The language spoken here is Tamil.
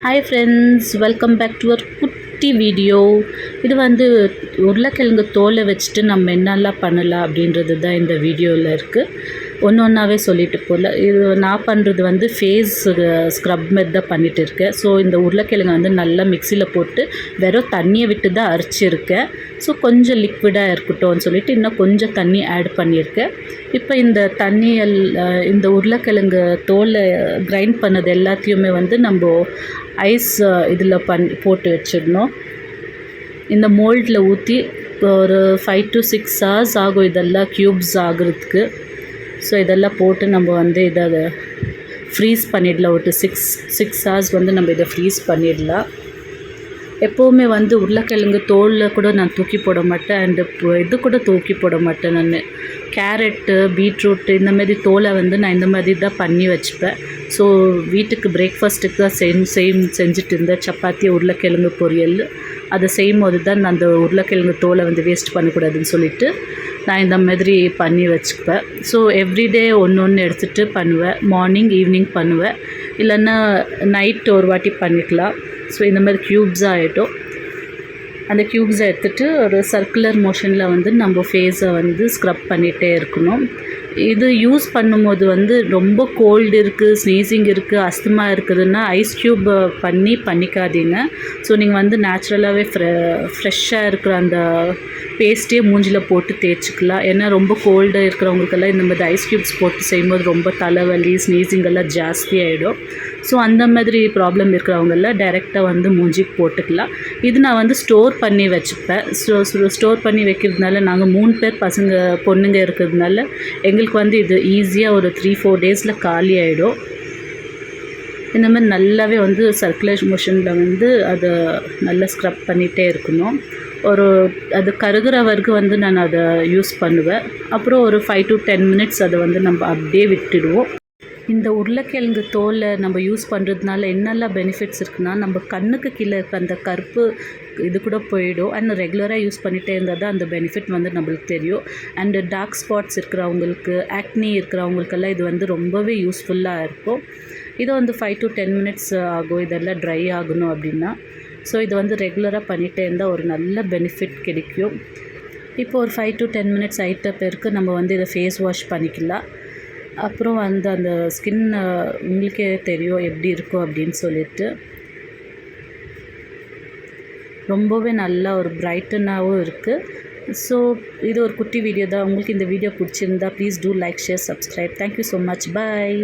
Hi friends, welcome back to our குட்டி வீடியோ. இது உருளைக்கிழங்கு தோலை வச்சுட்டு நம்ம என்னெல்லாம் பண்ணலாம் அப்படின்றது தான் இந்த வீடியோவில் இருக்குது. ஒன்று ஒன்றாவே சொல்லிட்டு போகல. இது நான் பண்ணுறது ஃபேஸ் ஸ்க்ரப் மாதிரி தான் பண்ணிகிட்டு இருக்கேன். ஸோ இந்த உருளைக்கிழங்கு நல்லா மிக்சியில் போட்டு வெறும் தண்ணியை விட்டு தான் அரைச்சிருக்கேன். ஸோ கொஞ்சம் லிக்விடாக இருக்கட்டும்னு சொல்லிட்டு இன்னும் கொஞ்சம் தண்ணி ஆட் பண்ணியிருக்கேன். இப்போ இந்த தண்ணியல் இந்த உருளைக்கிழங்கு தோலை கிரைண்ட் பண்ணது எல்லாத்தையுமே நம்ம ஐஸ் இதில் போட்டு வச்சிடணும். இந்த மோல்டில் ஊற்றி ஒரு 5 to 6 hours ஆகும் இதெல்லாம் க்யூப்ஸ் ஆகிறதுக்கு. ஸோ இதெல்லாம் போட்டு நம்ம இதை ஃப்ரீஸ் பண்ணிடலாம். ஒரு 6 hours நம்ம இதை ஃப்ரீஸ் பண்ணிடலாம். எப்போவுமே உருளைக்கிழங்கு தோலில் கூட நான் தூக்கி போட மாட்டேன். அண்டு இது கூட தூக்கி போட மாட்டேன். நான் கேரட்டு, பீட்ரூட்டு இந்தமாரி தோலை நான் இந்த மாதிரி தான் பண்ணி வச்சுப்பேன். ஸோ வீட்டுக்கு பிரேக்ஃபாஸ்ட்டுக்கு தான் செஞ்சுட்டு இருந்தேன். சப்பாத்தி, உருளைக்கிழங்கு பொரியல் அதை செய்யும்போது தான் நான் அந்த உருளைக்கிழங்கு தோலை வேஸ்ட் பண்ணக்கூடாதுன்னு சொல்லிவிட்டு நான் இந்த மாதிரி பண்ணி வச்சுப்பேன். ஸோ எவ்ரிடே ஒன்று எடுத்துகிட்டு பண்ணுவேன். மார்னிங், ஈவினிங் பண்ணுவேன். இல்லைன்னா நைட் ஒரு வாட்டி பண்ணிக்கலாம். ஸோ இந்த மாதிரி க்யூப்ஸாக ஆகிட்டோம். அந்த க்யூப்ஸை எடுத்துகிட்டு ஒரு சர்க்குலர் மோஷனில் நம்ம ஃபேஸை ஸ்க்ரப் பண்ணிகிட்டே இருக்கணும். இது யூஸ் பண்ணும்போது ரொம்ப கோல்டு இருக்குது, ஸ்னீசிங் இருக்குது, அஸ்துமா இருக்குதுன்னா ஐஸ் க்யூப் பண்ணிக்காதீங்க. ஸோ நீங்கள் நேச்சுரலாகவே ஃப்ரெஷ்ஷாக இருக்கிற அந்த பேஸ்ட்டே மூஞ்சில் போட்டு தேய்ச்சிக்கலாம். ஏன்னா ரொம்ப கோல்டாக இருக்கிறவங்களுக்கெல்லாம் இந்த மாதிரி ஐஸ் க்யூப்ஸ் போட்டு செய்யும்போது ரொம்ப தலைவலி, ஸ்னீசிங் எல்லாம் ஜாஸ்தி ஆகிடும். ஸோ அந்த மாதிரி ப்ராப்ளம் இருக்கிறவங்கெல்லாம் டைரெக்டாக மூஞ்சிக்கு போட்டுக்கலாம். இது நான் ஸ்டோர் பண்ணி வச்சுப்பேன். ஸ்டோர் பண்ணி வைக்கிறதுனால நாங்கள் 3 பேர் பொண்ணுங்க இருக்கிறதுனால எங்களுக்கு இது ஈஸியாக ஒரு 3-4 டேஸில் காலி ஆகிடும். இந்த மாதிரி நல்லாவே சர்க்குலேஷன் மோஷனில் அதை நல்லா ஸ்க்ரப் பண்ணிகிட்டே இருக்கணும். அது கருகிற வரைக்கும் நான் அதை யூஸ் பண்ணுவேன். அப்புறம் ஒரு 5 to 10 minutes அதை நம்ம அப்படியே விட்டுடுவோம். இந்த உருளைக்கிழங்கு தோலை நம்ம யூஸ் பண்ணுறதுனால என்னெல்லாம் பெனிஃபிட்ஸ் இருக்குன்னா, நம்ம கண்ணுக்கு கீழே இருக்க அந்த கருப்பு இது கூட போயிடும். அண்ட் ரெகுலராக யூஸ் பண்ணிகிட்டே இருந்தால் தான் அந்த பெனிஃபிட் நம்மளுக்கு தெரியும். அண்டு டார்க் ஸ்பாட்ஸ் இருக்கிறவங்களுக்கு, ஆக்னி இருக்கிறவங்களுக்கெல்லாம் இது ரொம்பவே யூஸ்ஃபுல்லாக இருக்கும். இது 5 to 10 minutes ஆகும் இதெல்லாம் ட்ரை ஆகணும் அப்படின்னா. ஸோ இது ரெகுலராக பண்ணிகிட்டே இருந்தால் ஒரு நல்ல பெனிஃபிட் கிடைக்கும். இப்போ ஒரு 5 to 10 minutes ஆகிட்ட பிறகு நம்ம இதை ஃபேஸ் வாஷ் பண்ணிக்கலாம். அப்புறம் அந்த ஸ்கின் உங்களுக்கே தெரியும் எப்படி இருக்கும் அப்படின்னு சொல்லிட்டு ரொம்பவே நல்லா ஒரு பிரைட்டனாகவும் இருக்குது. ஸோ இது ஒரு குட்டி வீடியோ தான். உங்களுக்கு இந்த வீடியோ பிடிச்சிருந்தா please do like, share, subscribe. Thank you so much. Bye.